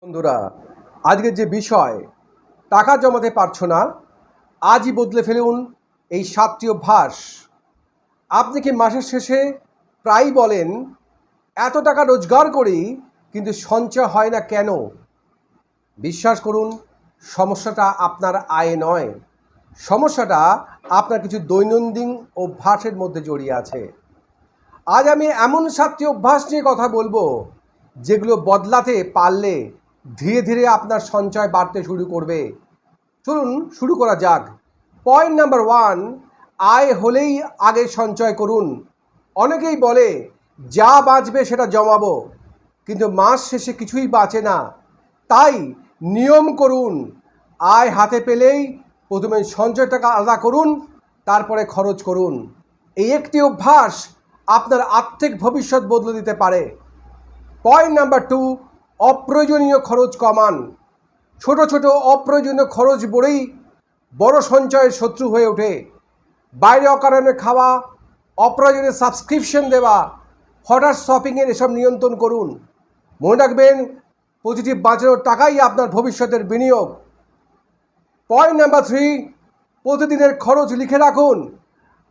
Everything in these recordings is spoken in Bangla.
বন্ধুরা, আজকের যে বিষয় টাকা জমাতে পারছো না, আজই বদলে ফেলুন এই 7টি অভ্যাস। আপনি কি মাসের শেষে প্রায়ই বলেন এত টাকা রোজগার করি কিন্তু সঞ্চয় হয় না কেন? বিশ্বাস করুন, সমস্যাটা আপনার আয় নয়, সমস্যাটা আপনার কিছু দৈনন্দিন অভ্যাসের মধ্যে জড়িয়ে আছে। আজ আমি এমন 7টি অভ্যাস নিয়ে কথা বলবো যেগুলো বদলাতে পারলে ধীরে ধীরে আপনার সঞ্চয় বাড়তে শুরু করবে। চলুন শুরু করা যাক। পয়েন্ট নাম্বার 1, আয় হলেই আগে সঞ্চয় করুন। অনেকেই বলে যা বাঁচবে সেটা জমাবো, কিন্তু মাস শেষে কিছুই বাঁচে না। তাই নিয়ম করুন, আয় হাতে পেলেই প্রথমে সঞ্চয় টাকা আলাদা করুন, তারপরে খরচ করুন। এই একটি অভ্যাস আপনার আর্থিক ভবিষ্যৎ বদলে দিতে পারে। পয়েন্ট নাম্বার 2, অপ্রয়োজনীয় খরচ কমান। ছোট ছোট অপ্রয়োজনীয় খরচ বড়ই বড় সঞ্চয়ের শত্রু হয়ে ওঠে। বাইরে অকারণে খাওয়া, অপ্রয়োজনীয় সাবস্ক্রিপশন দেওয়া, হঠাৎ শপিংয়ের এসব নিয়ন্ত্রণ করুন। মনে রাখবেন, প্রতিটি বাঁচানোর টাকাই আপনার ভবিষ্যতের বিনিয়োগ। পয়েন্ট নাম্বার 3, প্রতিদিনের খরচ লিখে রাখুন।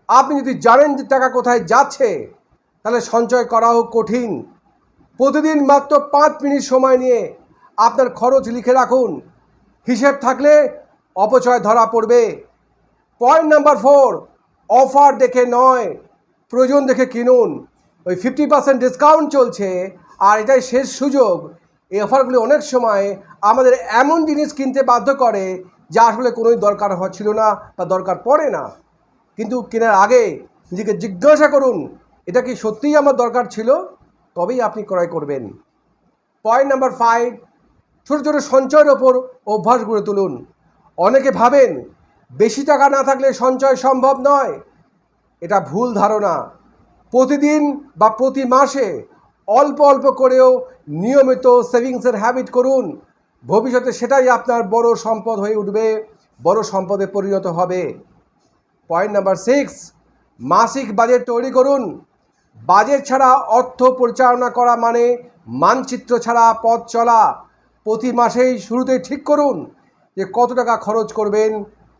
আপনি যদি জানেন যে টাকা কোথায় যাচ্ছে, তাহলে সঞ্চয় করাও কঠিন। প্রতিদিন মাত্র 5 মিনিট সময় নিয়ে আপনার খরচ লিখে রাখুন। হিসেব থাকলে অপচয় ধরা পড়বে। পয়েন্ট নাম্বার 4, অফার দেখে নয়, প্রয়োজন দেখে কিনুন। ওই 50% ডিসকাউন্ট চলছে আর এটাই শেষ সুযোগ। এই অফারগুলি অনেক সময় আমাদের এমন জিনিস কিনতে বাধ্য করে যা আসলে কোনোই দরকার ছিল না বা দরকার পড়ে না। কিন্তু কেনার আগে নিজেকে জিজ্ঞাসা করুন, এটা কি সত্যিই আমার দরকার ছিল? তবেই আপনি ক্রয় করবেন। পয়েন্ট নাম্বার 5, ছোটো ছোটো সঞ্চয়ের ওপর অভ্যাস গড়ে তুলুন। অনেকে ভাবেন বেশি টাকা না থাকলে সঞ্চয় সম্ভব নয়। এটা ভুল ধারণা। প্রতিদিন বা প্রতি মাসে অল্প অল্প করেও নিয়মিত সেভিংসের হ্যাবিট করুন। ভবিষ্যতে সেটাই আপনার বড় সম্পদ হয়ে উঠবে, বড় সম্পদে পরিণত হবে। পয়েন্ট নাম্বার 6, মাসিক বাজেট তৈরি করুন। বাজেট ছাড়া অর্থ পরিচালনা করা মানে মানচিত্র ছাড়া পথ চলা। প্রতি মাসেই শুরুতেই ঠিক করুন যে কত টাকা খরচ করবেন,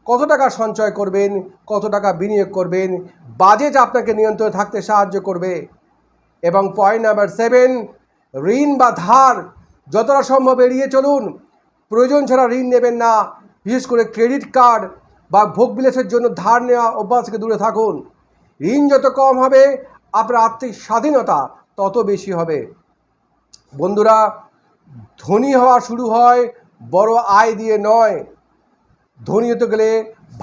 কত টাকা সঞ্চয় করবেন, কত টাকা বিনিয়োগ করবেন। বাজেট আপনাকে নিয়ন্ত্রণে থাকতে সাহায্য করবে। এবং পয়েন্ট নাম্বার 7, ঋণ বা ধার যতটা সম্ভব এড়িয়ে চলুন। প্রয়োজন ছাড়া ঋণ নেবেন না। বিশেষ করে ক্রেডিট কার্ড বা ভোগবিলাসের জন্য ধার নেওয়া অভ্যাস থেকে দূরে থাকুন। ঋণ যত কম হবে আপনার আর্থিক স্বাধীনতা তত বেশি হবে। বন্ধুরা, ধনী হওয়া শুরু হয় বড় আয় দিয়ে নয়। ধনী হতে গেলে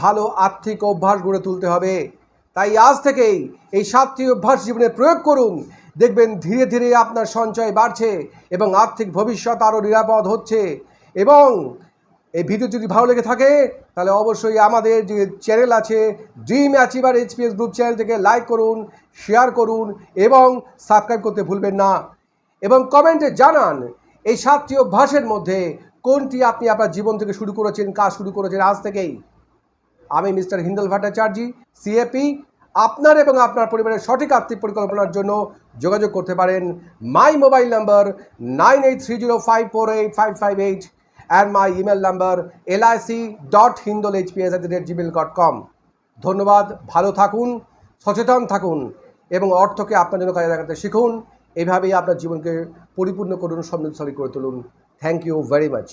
ভালো আর্থিক অভ্যাস গড়ে তুলতে হবে। তাই আজ থেকেই এই 7টি অভ্যাস জীবনে প্রয়োগ করুন। দেখবেন ধীরে ধীরে আপনার সঞ্চয় বাড়ছে এবং আর্থিক ভবিষ্যৎ আরও নিরাপদ হচ্ছে। এবং এই ভিডিও যদি ভালো লেগে থাকে তাহলে অবশ্যই আমাদের যে চ্যানেল আছে dream achiever HPS group channel থেকে লাইক করুন, শেয়ার করুন এবং সাবস্ক্রাইব করতে ভুলবেন না। এবং কমেন্টে জানান এই 7টি অভ্যাসের মধ্যে কোনটি আপনি আপনার জীবন থেকে শুরু করেছেন, কাজ শুরু করেছেন আজ থেকেই। আমি মিস্টার হিন্দল ভট্টাচার্য, সিএপি। আপনার এবং আপনার পরিবারের সঠিক আর্থিক পরিকল্পনার জন্য যোগাযোগ করতে পারেন। My mobile number 9830548558 and my email number lic.hindolhps@gmail.com। ধন্যবাদ। ভালো থাকুন, সচেতন থাকুন এবং অর্থকে আপনার জন্য কাজে লাগাতে শিখুন। এভাবেই আপনার জীবনকে পরিপূর্ণ করুন, সমৃদ্ধশালী করে তুলুন। Thank you very much.